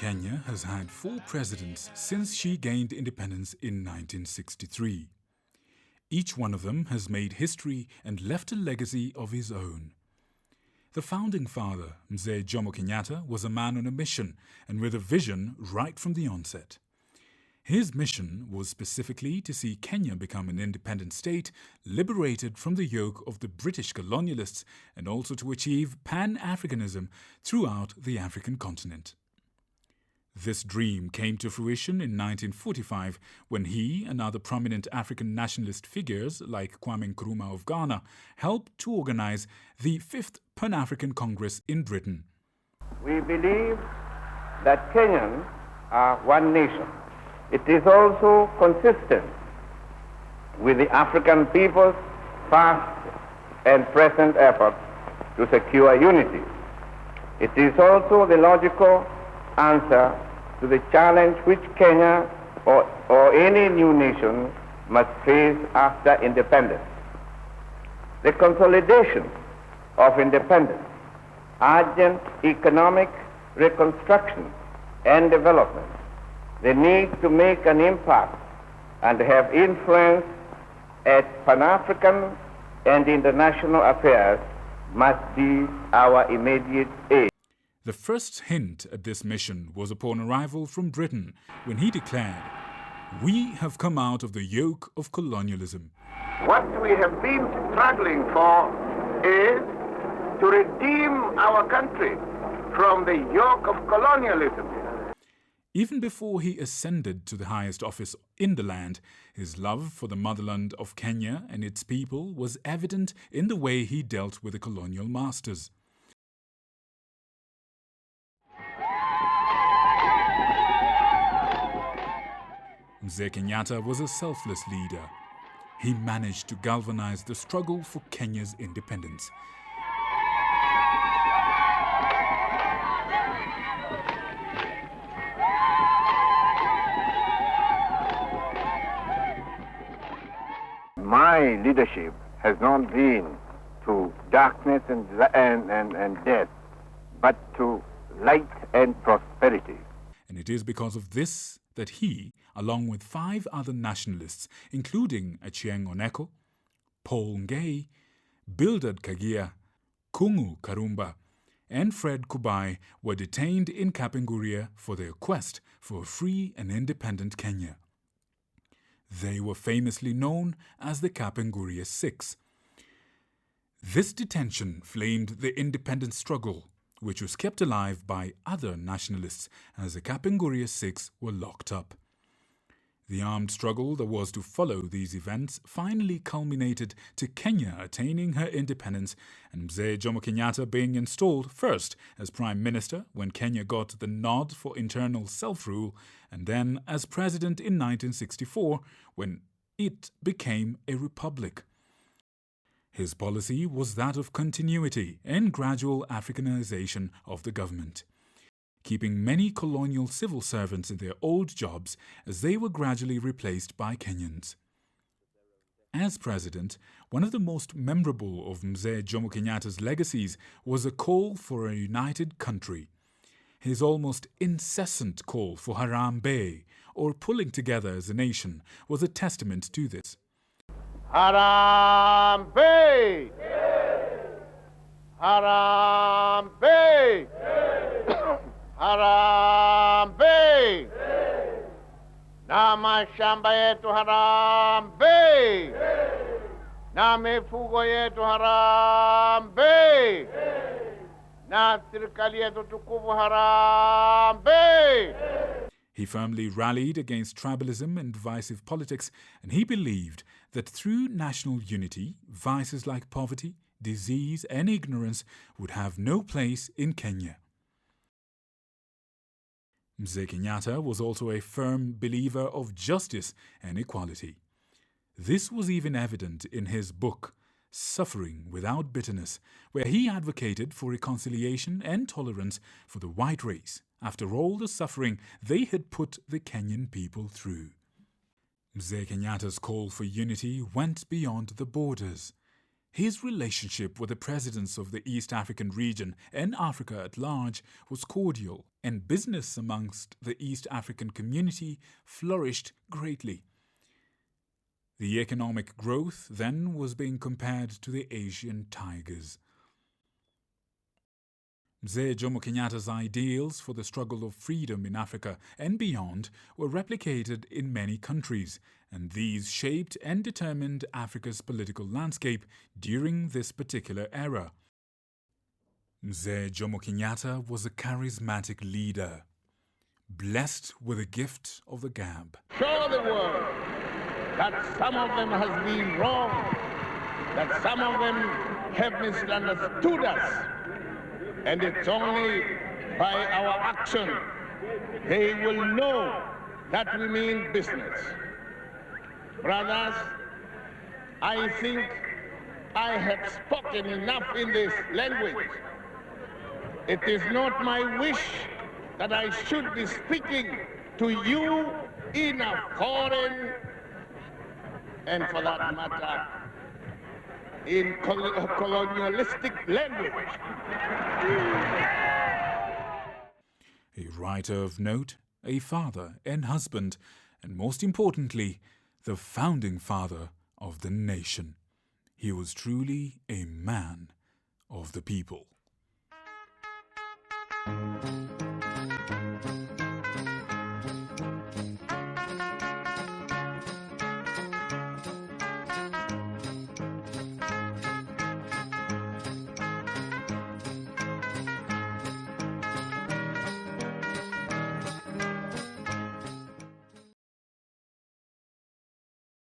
Kenya has had 4 presidents since she gained independence in 1963. Each one of them has made history and left a legacy of his own. The founding father, Mzee Jomo Kenyatta, was a man on a mission and with a vision right from the onset. His mission was specifically to see Kenya become an independent state, liberated from the yoke of the British colonialists, and also to achieve Pan-Africanism throughout the African continent. This dream came to fruition in 1945 when he and other prominent African nationalist figures like Kwame Nkrumah of Ghana helped to organize the 5th Pan-African Congress in Britain. We believe that Kenyans are one nation. It is also consistent with the African people's past and present efforts to secure unity. It is also the logical answer to the challenge which Kenya or any new nation must face after independence. The consolidation of independence, urgent economic reconstruction and development, the need to make an impact and have influence at Pan-African and international affairs must be our immediate aim. The first hint at this mission was upon arrival from Britain when he declared, "We have come out of the yoke of colonialism." What we have been struggling for is to redeem our country from the yoke of colonialism. Even before he ascended to the highest office in the land, his love for the motherland of Kenya and its people was evident in the way he dealt with the colonial masters. Mzee Kenyatta was a selfless leader. He managed to galvanize the struggle for Kenya's independence. My leadership has not been to darkness and death, but to light and prosperity. And it is because of this that he, along with 5 other nationalists, including Achieng' Oneko, Paul Ngei, Bildad Kagia, Kungu Karumba, and Fred Kubai, were detained in Kapenguria for their quest for a free and independent Kenya. They were famously known as the Kapenguria Six. This detention flamed the independence struggle, which was kept alive by other nationalists as the Kapenguria Six were locked up. The armed struggle that was to follow these events finally culminated to Kenya attaining her independence and Mzee Jomo Kenyatta being installed first as Prime Minister when Kenya got the nod for internal self-rule, and then as President in 1964 when it became a republic. His policy was that of continuity and gradual Africanization of the government, keeping many colonial civil servants in their old jobs as they were gradually replaced by Kenyans. As president, one of the most memorable of Mzee Jomo Kenyatta's legacies was a call for a united country. His almost incessant call for Harambee, or pulling together as a nation, was a testament to this. Harambee! Harambee! Harambee! Na mashamba yetu harambee! Na mifugo yetu harambee! Na serikali yetu tukufu harambee! He firmly rallied against tribalism and divisive politics, and he believed that through national unity, vices like poverty, disease and ignorance would have no place in Kenya. Mzee Kenyatta was also a firm believer of justice and equality. This was even evident in his book, Suffering Without Bitterness, where he advocated for reconciliation and tolerance for the white race after all the suffering they had put the Kenyan people through. Mzee Kenyatta's call for unity went beyond the borders. His relationship with the presidents of the East African region and Africa at large was cordial, and business amongst the East African community flourished greatly. The economic growth then was being compared to the Asian tigers. Mzee Jomo Kenyatta's ideals for the struggle of freedom in Africa and beyond were replicated in many countries, and these shaped and determined Africa's political landscape during this particular era. Mzee Jomo Kenyatta was a charismatic leader, blessed with the gift of the gab. Show the world that some of them has been wrong, that some of them have misunderstood us, and it's only by our action they will know that we mean business. Brothers, I think I have spoken enough in this language. It is not my wish that I should be speaking to you in a foreign, and for that matter, in colonialistic language. A writer of note, a father and husband, and most importantly, the founding father of the nation. He was truly a man of the people.